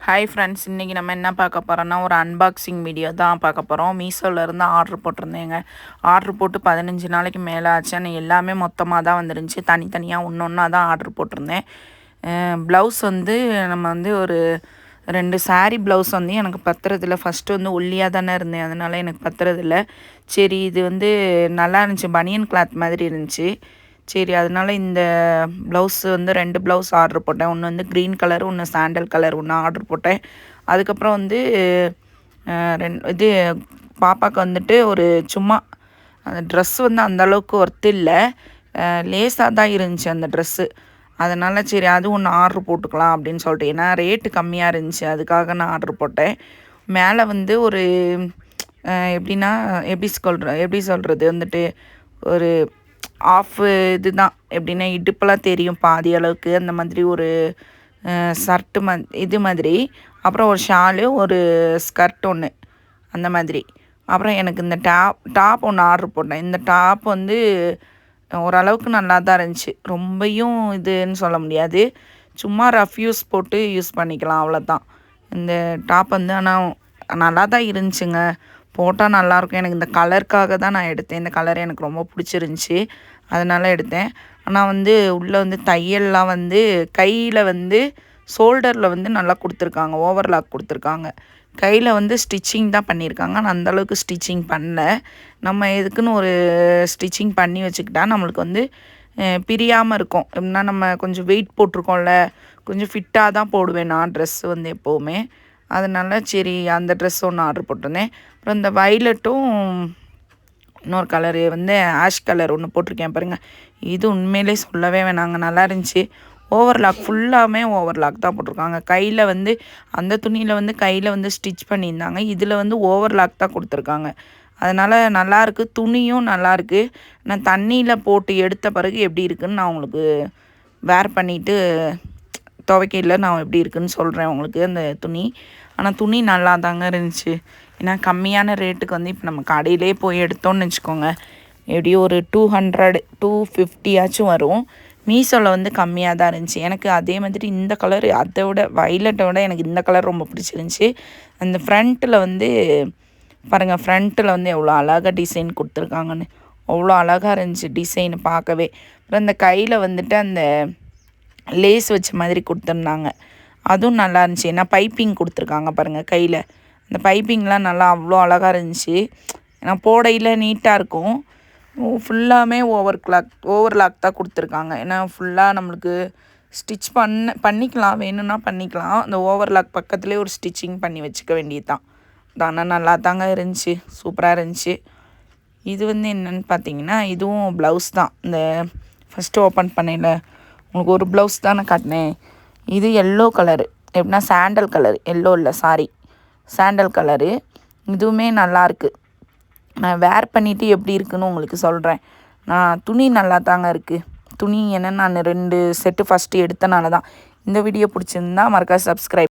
Hi friends, இன்றைக்கி நம்ம என்ன பார்க்க போகிறோன்னா ஒரு அன்பாக்சிங் வீடியோ தான் பார்க்க போகிறோம். மீஷோவிலேருந்து ஆர்டர் போட்டிருந்தேங்க. ஆர்டர் போட்டு 15 நாளைக்கு மேலே ஆச்சு. ஆனால் எல்லாமே மொத்தமாக தான் வந்துருந்துச்சு. தனித்தனியாக ஒன்றா தான் ஆர்டர் போட்டிருந்தேன். ப்ளவுஸ் வந்து நம்ம வந்து ஒரு 2 சாரீ ப்ளவுஸ் வந்து எனக்கு பத்துறதில்ல. ஃபஸ்ட்டு வந்து ஒல்லியாக தானே இருந்தேன், அதனால் எனக்கு பத்துறதில்ல. சரி, இது வந்து நல்லா இருந்துச்சு, பனியன் கிளாத் மாதிரி இருந்துச்சு. சரி, அதனால இந்த ப்ளவுஸு வந்து 2 ப்ளவுஸ் ஆர்டர் போட்டேன். ஒன்று வந்து க்ரீன் கலர், ஒன்று சாண்டல் கலர் ஒன்று ஆர்டர் போட்டேன். அதுக்கப்புறம் வந்து இது பாப்பாவுக்கு வந்துட்டு ஒரு சும்மா அந்த ட்ரெஸ்ஸு வந்து அந்தளவுக்கு ஒர்த்து இல்லை, லேஸாக தான் இருந்துச்சு அந்த ட்ரெஸ்ஸு. அதனால் சரி அது ஒன்று ஆர்டர் போட்டுக்கலாம் அப்படின்னு சொல்லிட்டு, ஏன்னா ரேட்டு கம்மியாக இருந்துச்சு, அதுக்காக நான் ஆர்டர் போட்டேன். மேலே வந்து ஒரு எப்படின்னா எப்படி சொல்கிறது வந்துட்டு ஒரு ஆஃபு இது தான், எப்படின்னா இடுப்பெல்லாம் தெரியும் பாதி அளவுக்கு, அந்த மாதிரி ஒரு ஷர்ட்டு இது மாதிரி. அப்புறம் ஒரு ஷாலு, ஒரு ஸ்கர்ட் ஒன்று அந்த மாதிரி. அப்புறம் எனக்கு இந்த டாப் ஒன்று ஆர்டர் போட்டேன். இந்த டாப் வந்து ஓரளவுக்கு நல்லா தான் இருந்துச்சு. ரொம்பையும் இதுன்னு சொல்ல முடியாது, சும்மா ரஃப் யூஸ் போட்டு யூஸ் பண்ணிக்கலாம், அவ்வளோதான். இந்த டாப் வந்து ஆனால் நல்லா தான் இருந்துச்சுங்க, போட்டால் நல்லாயிருக்கும். எனக்கு இந்த கலருக்காக தான் நான் எடுத்தேன். இந்த கலர் எனக்கு ரொம்ப பிடிச்சிருந்துச்சி, அதனால் எடுத்தேன். ஆனால் வந்து உள்ளே வந்து தையல்லாம் வந்து கையில் வந்து ஷோல்டரில் வந்து நல்லா கொடுத்துருக்காங்க, ஓவர்லாக் கொடுத்துருக்காங்க. கையில் வந்து ஸ்டிச்சிங் தான் பண்ணியிருக்காங்க, ஆனால் அந்தளவுக்கு ஸ்டிச்சிங் பண்ணல. நம்ம எதுக்குன்னு ஒரு ஸ்டிச்சிங் பண்ணி வச்சுக்கிட்டா நம்மளுக்கு வந்து பிரியாமல் இருக்கும். எப்படின்னா நம்ம கொஞ்சம் வெயிட் போட்டிருக்கோம்ல, கொஞ்சம் ஃபிட்டாக தான் போடுவேன் நான் ட்ரெஸ்ஸு வந்து எப்போவுமே. அதனால் சரி அந்த ட்ரெஸ் ஒன்று ஆர்டர் போட்டிருந்தேன். அப்புறம் இந்த வைலட்டும் இன்னொரு கலரு வந்து ஆஷ் கலர் ஒன்று போட்டிருக்கேன் பாருங்கள். இது உண்மையிலே சொல்லவே வேணாங்க, நல்லா இருந்துச்சு. ஓவர்லாக் ஃபுல்லாமே ஓவர்லாக் தான் போட்டிருக்காங்க. கையில் வந்து அந்த துணியில் வந்து கையில் வந்து ஸ்டிச் பண்ணியிருந்தாங்க, இதில் வந்து ஓவர்லாக் தான் கொடுத்துருக்காங்க. அதனால் நல்லாயிருக்கு, துணியும் நல்லாயிருக்கு. நான் தண்ணியில் போட்டு எடுத்த பிறகு எப்படி இருக்குதுன்னு நான் உங்களுக்கு வேர் பண்ணிவிட்டு துவைக்கையில் நான் எப்படி இருக்குதுன்னு சொல்கிறேன் உங்களுக்கு அந்த துணி. ஆனால் துணி நல்லா தாங்க இருந்துச்சு. ஏன்னா கம்மியான ரேட்டுக்கு வந்து இப்போ நம்ம கடையிலே போய் எடுத்தோன்னு வச்சுக்கோங்க, எப்படியும் ஒரு 200 250 ஆச்சும் வரும். மீஷோவில் வந்து கம்மியாக தான் இருந்துச்சு. எனக்கு அதே மாதிரி இந்த கலர், அதை விட வைலட்டை விட எனக்கு இந்த கலர் ரொம்ப பிடிச்சிருந்துச்சி. அந்த ஃப்ரண்ட்டில் வந்து பாருங்கள், ஃப்ரண்ட்டில் வந்து எவ்வளோ அழகாக டிசைன் கொடுத்துருக்காங்கன்னு, அவ்வளோ அழகாக இருந்துச்சு டிசைன் பார்க்கவே. அப்புறம் இந்த கையில் வந்துட்டு அந்த லேஸ் வச்ச மாதிரி கொடுத்துருந்தாங்க, அதுவும் நல்லா இருந்துச்சு. ஏன்னா பைப்பிங் கொடுத்துருக்காங்க பாருங்கள் கையில், அந்த பைப்பிங்லாம் நல்லா அவ்வளோ அழகாக இருந்துச்சு. ஏன்னா போடையில் நீட்டாக இருக்கும். ஃபுல்லாமே ஓவர்லாக் தான் கொடுத்துருக்காங்க. ஏன்னா ஃபுல்லாக நம்மளுக்கு ஸ்டிச் பண்ணிக்கலாம், வேணும்னா பண்ணிக்கலாம். அந்த ஓவர்லாக் பக்கத்துலேயே ஒரு ஸ்டிச்சிங் பண்ணி வச்சுக்க வேண்டியது தான். ஆனால் நல்லா தாங்க இருந்துச்சு, சூப்பராக இருந்துச்சு. இது வந்து என்னென்னு பார்த்தீங்கன்னா, இதுவும் ப்ளவுஸ் தான். இந்த ஃபஸ்ட்டு ஓப்பன் பண்ணையில் உங்களுக்கு ஒரு ப்ளவுஸ் தான் நான் காட்டினேன். இது எல்லோ கலரு, எப்படின்னா சாண்டல் கலர், எல்லோ இல்லை சாரி சாண்டல் கலரு. இதுவுமே நல்லாயிருக்கு. நான் வேர் பண்ணிவிட்டு எப்படி இருக்குதுன்னு உங்களுக்கு சொல்கிறேன். துணி நல்லா தாங்க இருக்குது. துணி என்னென்னு நான் 2 செட்டு ஃபஸ்ட்டு எடுத்தனால தான். இந்த வீடியோ பிடிச்சிருந்தா மறக்காம சப்ஸ்கிரைப்